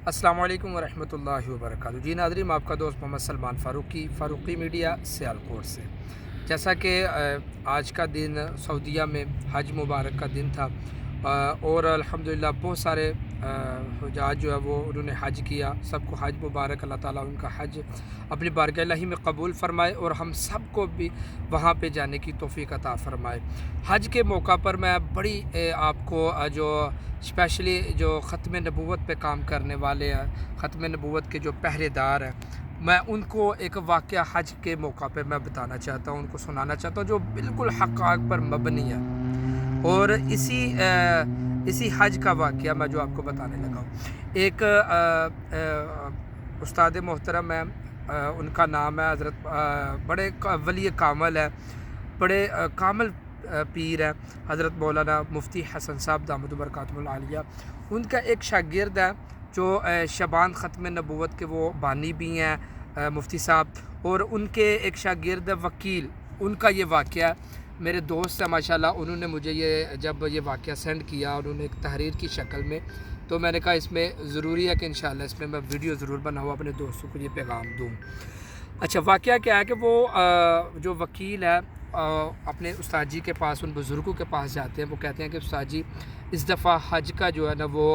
अस्सलाम वालेकुम वरहमतुल्लाहि वबरकातुहू। जी नाज़रीन, मैं आपका दोस्त मोहम्मद सलमान फ़ारूक़ी मीडिया सियालकोट से। जैसा कि आज का दिन सऊदीया में हज मुबारक का दिन था, और अल्हम्दुलिल्लाह बहुत सारे हुज्जाज जो है वो उन्होंने हज किया। सबको हज मुबारक, अल्लाह ताला उनका हज अपनी बारगाह इलाही में कबूल फ़रमाए और हम सब को भी वहाँ पे जाने की तौफ़ीक अता फ़रमाए। हज के मौका पर मैं बड़ी आपको जो स्पेशली जो ख़त्म नबूवत पे काम करने वाले हैं, ख़त्म नबूवत के जो पहरेदार हैं, मैं उनको एक वाक़या हज के मौका पे मैं बताना चाहता हूँ, उनको सुनाना चाहता हूँ, जो बिल्कुल हक़ाइक़ पर मबनी है। और इसी हज का वाक़या मैं जो आपको बताने लगा हूँ। एक उस्ताद मोहतरम है, उनका नाम है हज़रत, बड़े वली कामल है, बड़े कामल पीर है हज़रत मौलाना मुफ्ती हसन साहब दामद बरकातुहुल आलिया। उनका एक शागिर्द है जो शबान ख़त्म नबूवत के वो बानी भी हैं, मुफ्ती साहब। और उनके एक शागिर्द वकील, उनका ये वाक़या मेरे दोस्त है माशाल्लाह, उन्होंने मुझे जब ये वाक़या सेंड किया उन्होंने एक तहरीर की शक्ल में, तो मैंने कहा इसमें ज़रूरी है कि इंशाल्लाह इसमें मैं वीडियो ज़रूर बनाऊँ, अपने दोस्तों को ये पैगाम दूँ। अच्छा, वाक़या क्या है कि वो जो वकील है अपने उस्ताद जी के पास, उन बुज़ुर्गों के पास जाते हैं। वो कहते हैं कि उस्ताद जी, इस दफ़ा हज का जो है ना वो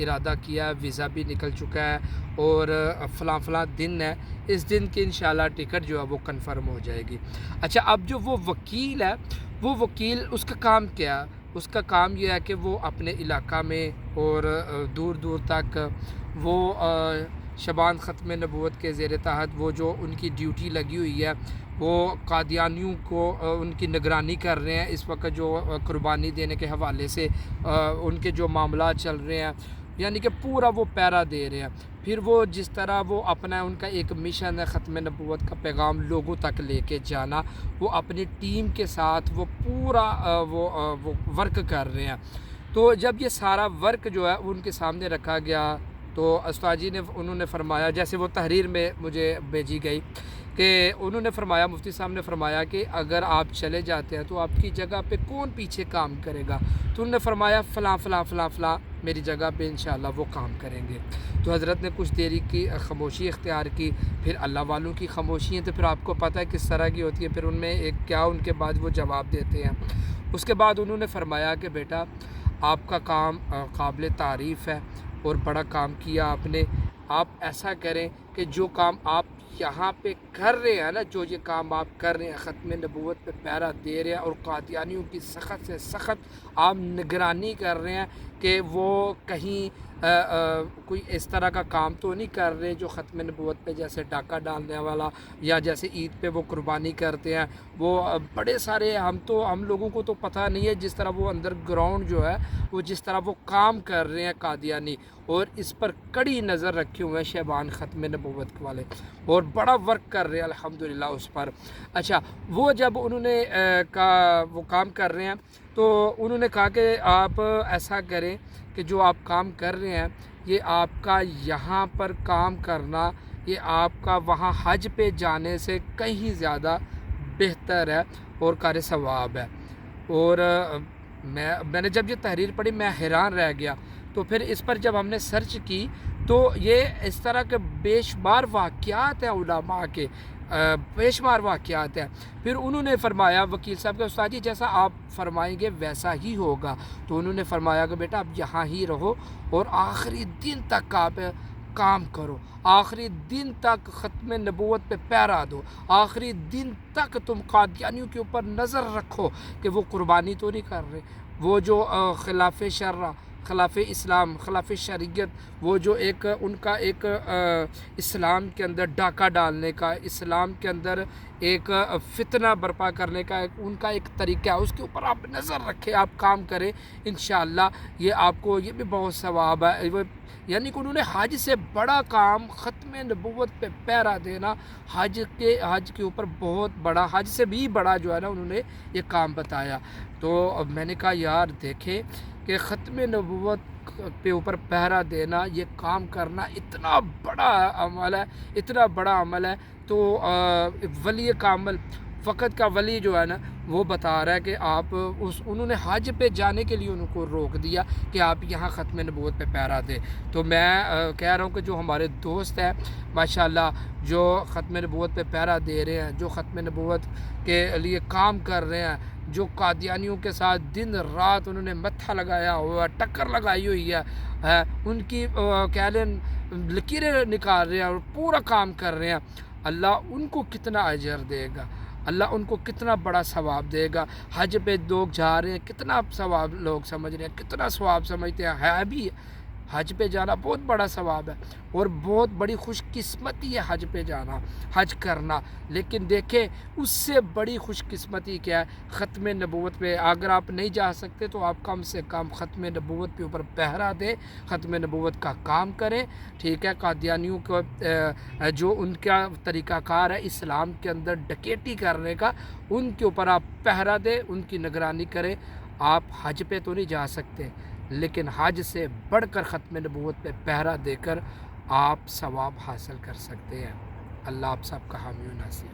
इरादा किया, वीज़ा भी निकल चुका है और फ़लाँ दिन है, इस दिन की इंशाल्लाह टिकट जो है वो कन्फ़र्म हो जाएगी। अच्छा, अब जो वो वकील है, वो वकील उसका काम क्या है? उसका काम ये है कि वो अपने इलाका में और दूर दूर तक वो शबान ख़त्म नबूवत के ज़ेर तहत वो जो उनकी ड्यूटी लगी हुई है, वो कादियानियों को उनकी निगरानी कर रहे हैं। इस वक्त जो कुर्बानी देने के हवाले से उनके जो मामला चल रहे हैं, यानी कि पूरा वो पैरा दे रहे हैं। फिर वो जिस तरह वो अपना, उनका एक मिशन है ख़त्म नबूवत का पैगाम लोगों तक लेके जाना, वो अपनी टीम के साथ वो पूरा वो वर्क कर रहे हैं। तो जब ये सारा वर्क जो है उनके सामने रखा गया, तो उस्ताद जी ने, उन्होंने फ़रमाया, जैसे वो तहरीर में मुझे भेजी गई कि उन्होंने फ़रमाया, मुफ्ती साहब ने फ़रमाया कि अगर आप चले जाते हैं तो आपकी जगह पे कौन पीछे काम करेगा? तो उन्होंने फ़रमाया फ़लाँ मेरी जगह पे इंशाअल्लाह वो काम करेंगे। तो हज़रत ने कुछ देरी की खामोशी इख्तियार की। फिर अल्लाह वालों की खामोशी है तो फिर आपको पता है किस तरह की होती है, फिर उनमें एक क्या उनके बाद वो जवाब देते हैं। उसके बाद उन्होंने फ़रमाया कि बेटा, आपका काम काबिल तारीफ़ है और बड़ा काम किया आपने। आप ऐसा करें कि जो काम आप यहाँ पे कर रहे हैं ना, जो ये काम आप कर रहे हैं, ख़त्म नबूवत पे पहरा दे रहे हैं और कादियानियों की सख़्त से सख़्त आप निगरानी कर रहे हैं कि वो कहीं कोई इस तरह का काम तो नहीं कर रहे जो ख़त्म नबूवत पे, जैसे डाका डालने वाला, या जैसे ईद पे वो कुर्बानी करते हैं, वो बड़े सारे हम लोगों को तो पता नहीं है जिस तरह वो अंडरग्राउंड जो है वो जिस तरह वो काम कर रहे हैं कादियानी, और इस पर कड़ी नज़र रखे हुए हैं शबान ख़त्म नबूवत वाले, और बड़ा वर्क कर रहे हैं अल्हम्दुलिल्लाह उस पर। अच्छा, वो जब उन्होंने वो काम कर रहे हैं, तो उन्होंने कहा कि आप ऐसा करें कि जो आप काम कर रहे हैं, ये आपका यहाँ पर काम करना, ये आपका वहाँ हज पे जाने से कहीं ज़्यादा बेहतर है और कार सवाब है। और मैंने जब ये तहरीर पढ़ी मैं हैरान रह गया। तो फिर इस पर जब हमने सर्च की तो ये इस तरह के बेशुमार वाक़यात हैं उलमा के, बेशुमार वाक़यात हैं। फिर उन्होंने फ़रमाया, वकील साहब के, उस्ताद जी जैसा आप फ़रमाएंगे वैसा ही होगा। तो उन्होंने फ़रमाया कि बेटा, आप यहाँ ही रहो और आखिरी दिन तक आप काम करो, आखिरी दिन तक ख़त्म नबूवत पे पहरा दो, आखिरी दिन तक तुम कादियानियों के ऊपर नज़र रखो कि वो कुर्बानी तो नहीं कर रहे, वो जो खिलाफ़ शर्रा, खिलाफ़ इस्लाम, खिलाफ़ शरीयत, वो जो एक उनका एक इस्लाम के अंदर डाका डालने का, इस्लाम के अंदर एक फितना बर्पा करने का उनका एक तरीका है, उसके ऊपर आप नज़र रखें, आप काम करें, इंशाअल्लाह ये आपको ये भी बहुत सवाब है। यानी कि उन्होंने हज से बड़ा काम, ख़त्म नबूवत पे पहरा देना, हज के ऊपर बहुत बड़ा, हज से भी बड़ा जो है ना उन्होंने ये काम बताया। तो अब मैंने कहा यार देखें कि ख़त्म नबूवत पे ऊपर पहरा देना, ये काम करना इतना बड़ा अमल है, इतना बड़ा अमल है। तो वली कामल فقط کا ولی جو ہے نا وہ بتا رہا ہے کہ آپ انہوں نے حج پہ جانے کے لیے ان کو روک دیا کہ آپ یہاں ختم نبوت پہ پہرا دیں۔ تو میں کہہ رہا ہوں کہ جو ہمارے دوست ہیں ماشاءاللہ جو ختم نبوت پہ پہرا دے رہے ہیں، جو ختم نبوت کے لیے کام کر رہے ہیں، جو قادیانیوں کے ساتھ دن رات انہوں نے متھا لگایا ہوا، ٹکر لگائی ہوئی ہے، ان کی کہہ لیں لکیریں نکال رہے ہیں اور پورا کام کر رہے ہیں، اللہ ان کو کتنا اجر دے گا، اللہ ان کو کتنا بڑا ثواب دے گا۔ حج پہ لوگ جا رہے ہیں، کتنا ثواب لوگ سمجھ رہے ہیں، کتنا ثواب سمجھتے ہیں، ہے بھی حج پہ جانا بہت بڑا ثواب ہے اور بہت بڑی خوش قسمتی ہے حج پہ جانا، حج کرنا۔ لیکن دیکھیں اس سے بڑی خوش قسمتی کیا ہے، ختم نبوت پہ اگر آپ نہیں جا سکتے تو آپ کم سے کم ختم نبوت کے اوپر پہرا دیں، ختم نبوت کا کام کریں، ٹھیک ہے۔ قادیانیوں کو جو ان کا طریقہ کار ہے اسلام کے اندر ڈکیٹی کرنے کا، ان کے اوپر آپ پہرا دیں، ان کی نگرانی کریں۔ آپ حج پہ تو نہیں جا سکتے لیکن حج سے بڑھ کر ختم نبوت پہ پہرا دے کر آپ ثواب حاصل کر سکتے ہیں۔ اللہ آپ سب کا حامی و ناصر۔